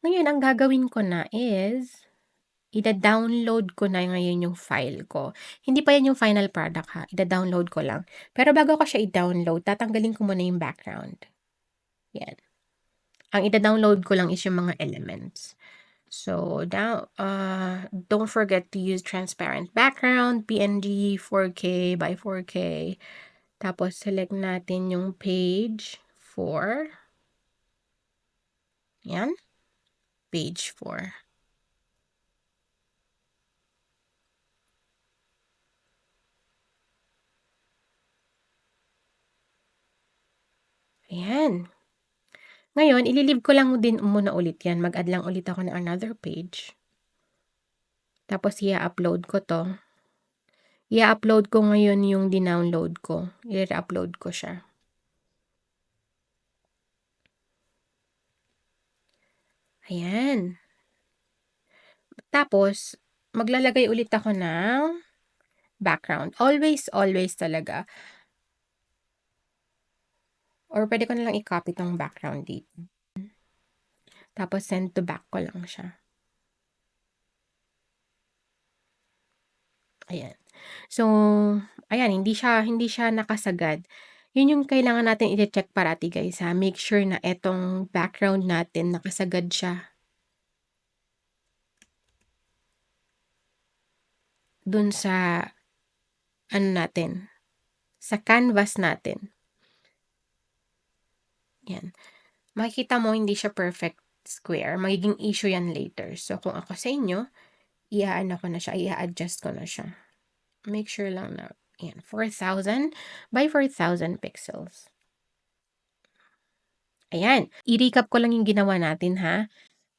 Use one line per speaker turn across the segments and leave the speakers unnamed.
Ngayon ang gagawin ko na is, ida-download ko na ngayon yung file ko. Hindi pa yan yung final product ha, ida-download ko lang. Pero bago ko siya i-download, tatanggalin ko muna yung background. Yan. Ang ida-download ko lang is yung mga elements. So, now, don't forget to use transparent background, PNG, 4K by 4K. Tapos, select natin yung page 4. Yan. Page 4. Ayan. Ngayon, ililive ko lang din muna ulit yan. Mag-add lang ulit ako ng another page. Tapos, i-upload ko to. I-upload ko ngayon yung dinownload ko. I-upload ko siya. Ayan. Tapos, maglalagay ulit ako ng background. Always, always talaga. Or pwede ko na lang i-copy tong background dito. Tapos, send to back ko lang siya. Ayan. So, ayan, hindi siya nakasagad. Yun yung kailangan natin i-check parati guys ha. Make sure na etong background natin nakasagad siya dun sa ano natin, sa canvas natin. Yan. Makikita mo hindi siya perfect square. Magiging issue yan later. So, kung ako sa inyo, i-ano ko na siya, i-adjust ko na siya. Make sure lang na, yan, 4,000 by 4,000 pixels. Ayan. I-recap ko lang yung ginawa natin ha.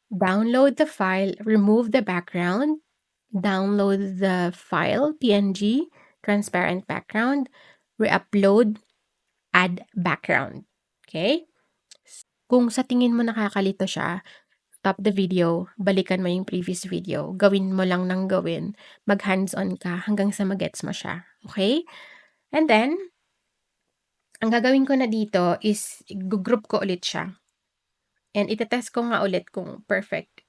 Download the file, remove the background, download the file, PNG, transparent background, re-upload, add background. Okay? Kung sa tingin mo nakakalito siya, stop the video, balikan mo yung previous video, gawin mo lang ng gawin, mag hands-on ka hanggang sa magets mo siya. Okay? And then, ang gagawin ko na dito is, group ko ulit siya. And itetest ko nga ulit kung perfect.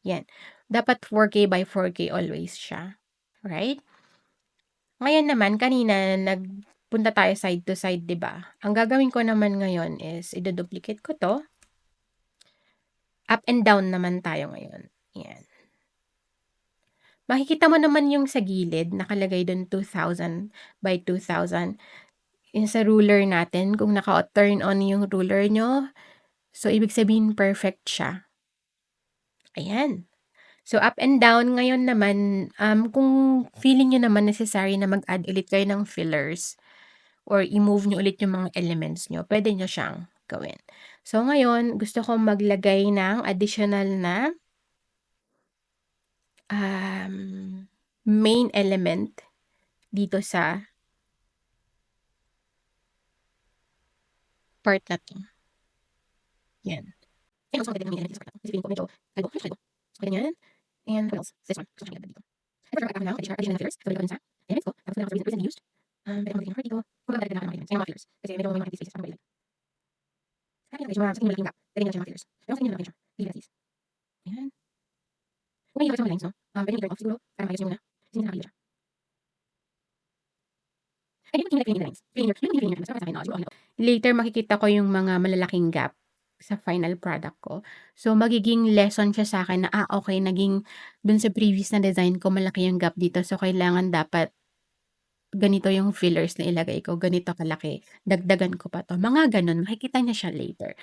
Yan. Dapat 4K by 4K always siya. Right? Ngayon naman, kanina nagpunta tayo side to side, 'di ba? Ang gagawin ko naman ngayon is i-duplicate ko 'to. Up and down naman tayo ngayon. Yan. Makikita mo naman yung sa gilid, nakalagay doon 2,000 by 2,000. Yung sa ruler natin, kung naka-turn on yung ruler nyo, so ibig sabihin perfect siya. Ayan. So, up and down, ngayon naman, kung feeling nyo naman necessary na mag-add ulit kayo ng fillers or i-move nyo ulit yung mga elements nyo, pwede nyo siyang gawin. So, ngayon, gusto kong maglagay ng additional na main element dito sa part na to. Yan. And also, magagawin natin sa part na to. Kasi feeling ko medyo kalbo. Ganyan. And what else? This one. Gusto ko siyang dito. And for now, additional fillers. So, gawin sa elements ko. Tapos, na recently used. Pwede mo magiging heart dito. Kung magagawin na ako ng elements. Yan ang mga fillers. Kasi medyo may mga empty spaces. Paano ba ilagay? Sa akin, sa tingin malaki yung gap. Lagyan nyo siya ng mga fillers. Pero sa tingin malaki siya. Leave it as is. Ayan. Kung may ilagay sa mga lines, no? Pwede mo i-turn off siguro. Para maayos nyo muna. Kasi hindi nakakaliwa siya. Ay, di ba tingin yung lines? Feeling your lines. Para sa akin, siguro okay na to. Later, makikita ko yung mga malalaking gap sa final product ko. So, magiging lesson siya sa akin na, okay, naging dun sa previous na design ko, malaki yung gap dito. So, kailangan dapat ganito yung fillers na ilagay ko, ganito kalaki, dagdagan ko pa to. Mga ganun, makikita niya siya later.